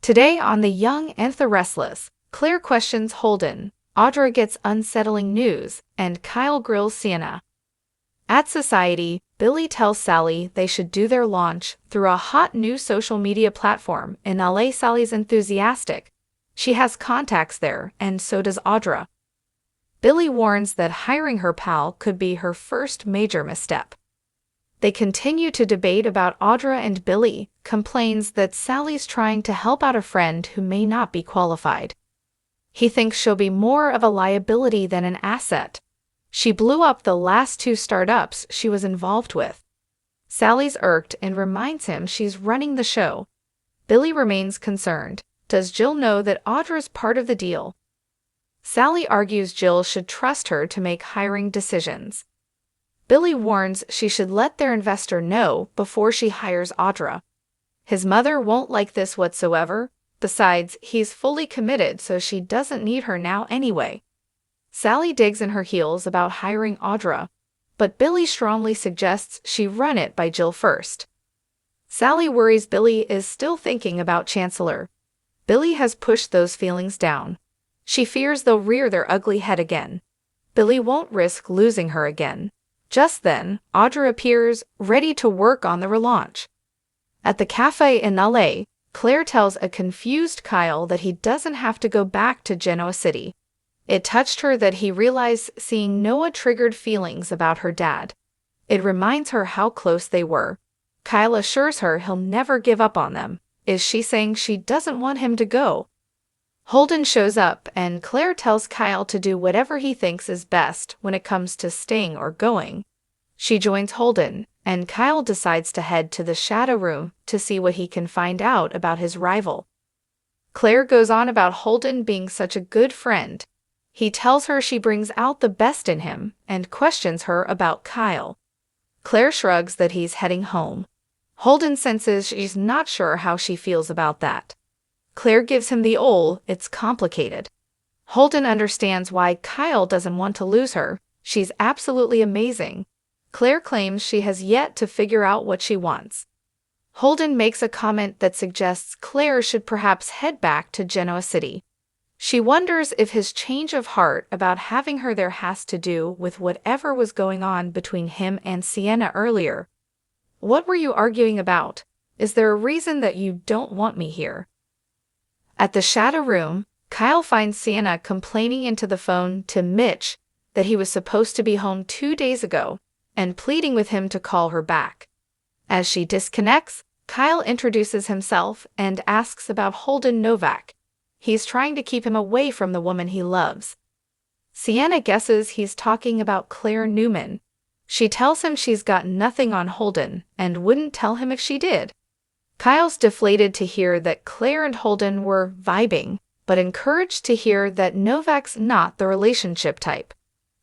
Today on The Young and the Restless, Claire questions Holden, Audra gets unsettling news, and Kyle grills Sienna. At Society, Billy tells Sally they should do their launch through a hot new social media platform in LA. Sally's enthusiastic. She has contacts there, and so does Audra. Billy warns that hiring her pal could be her first major misstep. They continue to debate about Audra, and Billy complains that Sally's trying to help out a friend who may not be qualified. He thinks she'll be more of a liability than an asset. She blew up the last two startups she was involved with. Sally's irked and reminds him she's running the show. Billy remains concerned. Does Jill know that Audra's part of the deal? Sally argues Jill should trust her to make hiring decisions. Billy warns she should let their investor know before she hires Audra. His mother won't like this whatsoever. Besides, he's fully committed, so she doesn't need her now anyway. Sally digs in her heels about hiring Audra, but Billy strongly suggests she run it by Jill first. Sally worries Billy is still thinking about Chancellor. Billy has pushed those feelings down. She fears they'll rear their ugly head again. Billy won't risk losing her again. Just then, Audra appears, ready to work on the relaunch. At the cafe in LA, Claire tells a confused Kyle that he doesn't have to go back to Genoa City. It touched her that he realized seeing Noah triggered feelings about her dad. It reminds her how close they were. Kyle assures her he'll never give up on them. Is she saying she doesn't want him to go? Holden shows up, and Claire tells Kyle to do whatever he thinks is best when it comes to staying or going. She joins Holden, and Kyle decides to head to the shadow room to see what he can find out about his rival. Claire goes on about Holden being such a good friend. He tells her she brings out the best in him and questions her about Kyle. Claire shrugs that he's heading home. Holden senses she's not sure how she feels about that. Claire gives him the it's complicated. Holden understands why Kyle doesn't want to lose her. She's absolutely amazing. Claire claims she has yet to figure out what she wants. Holden makes a comment that suggests Claire should perhaps head back to Genoa City. She wonders if his change of heart about having her there has to do with whatever was going on between him and Sienna earlier. What were you arguing about? Is there a reason that you don't want me here? At the shadow room, Kyle finds Sienna complaining into the phone to Mitch that he was supposed to be home 2 days ago and pleading with him to call her back. As she disconnects, Kyle introduces himself and asks about Holden Novak. He's trying to keep him away from the woman he loves. Sienna guesses he's talking about Claire Newman. She tells him she's got nothing on Holden and wouldn't tell him if she did. Kyle's deflated to hear that Claire and Holden were vibing, but encouraged to hear that Novak's not the relationship type.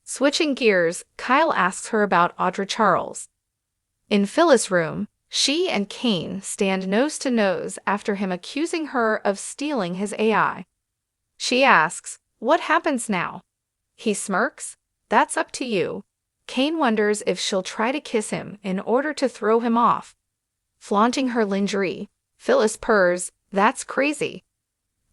Switching gears, Kyle asks her about Audra Charles. In Phyllis' room, she and Kane stand nose to nose after him accusing her of stealing his AI. She asks, "What happens now?" He smirks, "That's up to you." Kane wonders if she'll try to kiss him in order to throw him off. Flaunting her lingerie, Phyllis purrs, "That's crazy."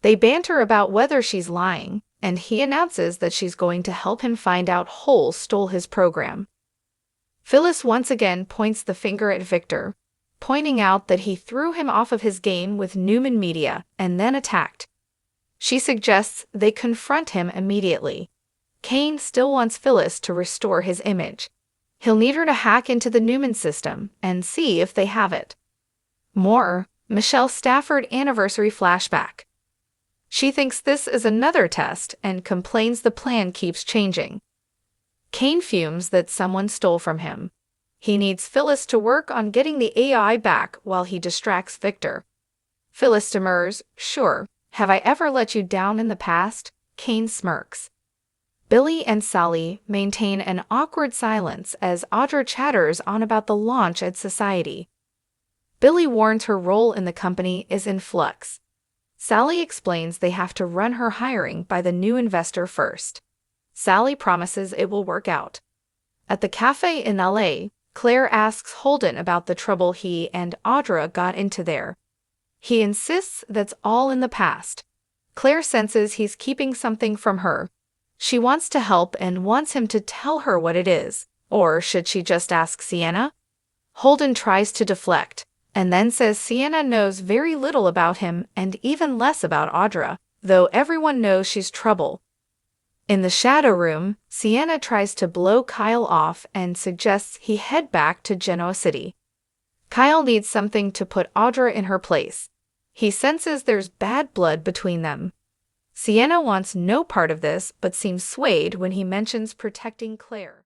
They banter about whether she's lying, and he announces that she's going to help him find out Hole stole his program. Phyllis once again points the finger at Victor, pointing out that he threw him off of his game with Newman Media and then attacked. She suggests they confront him immediately. Kane still wants Phyllis to restore his image. He'll need her to hack into the Newman system and see if they have it. More, Michelle Stafford anniversary flashback. She thinks this is another test and complains the plan keeps changing. Kane fumes that someone stole from him. He needs Phyllis to work on getting the AI back while he distracts Victor. Phyllis demurs, "Sure, have I ever let you down in the past?" Kane smirks. Billy and Sally maintain an awkward silence as Audra chatters on about the launch at Society. Billy warns her role in the company is in flux. Sally explains they have to run her hiring by the new investor first. Sally promises it will work out. At the cafe in LA, Claire asks Holden about the trouble he and Audra got into there. He insists that's all in the past. Claire senses he's keeping something from her. She wants to help and wants him to tell her what it is. Or should she just ask Sienna? Holden tries to deflect, and then says Sienna knows very little about him and even less about Audra, though everyone knows she's trouble. In the shadow room, Sienna tries to blow Kyle off and suggests he head back to Genoa City. Kyle needs something to put Audra in her place. He senses there's bad blood between them. Sienna wants no part of this but seems swayed when he mentions protecting Claire.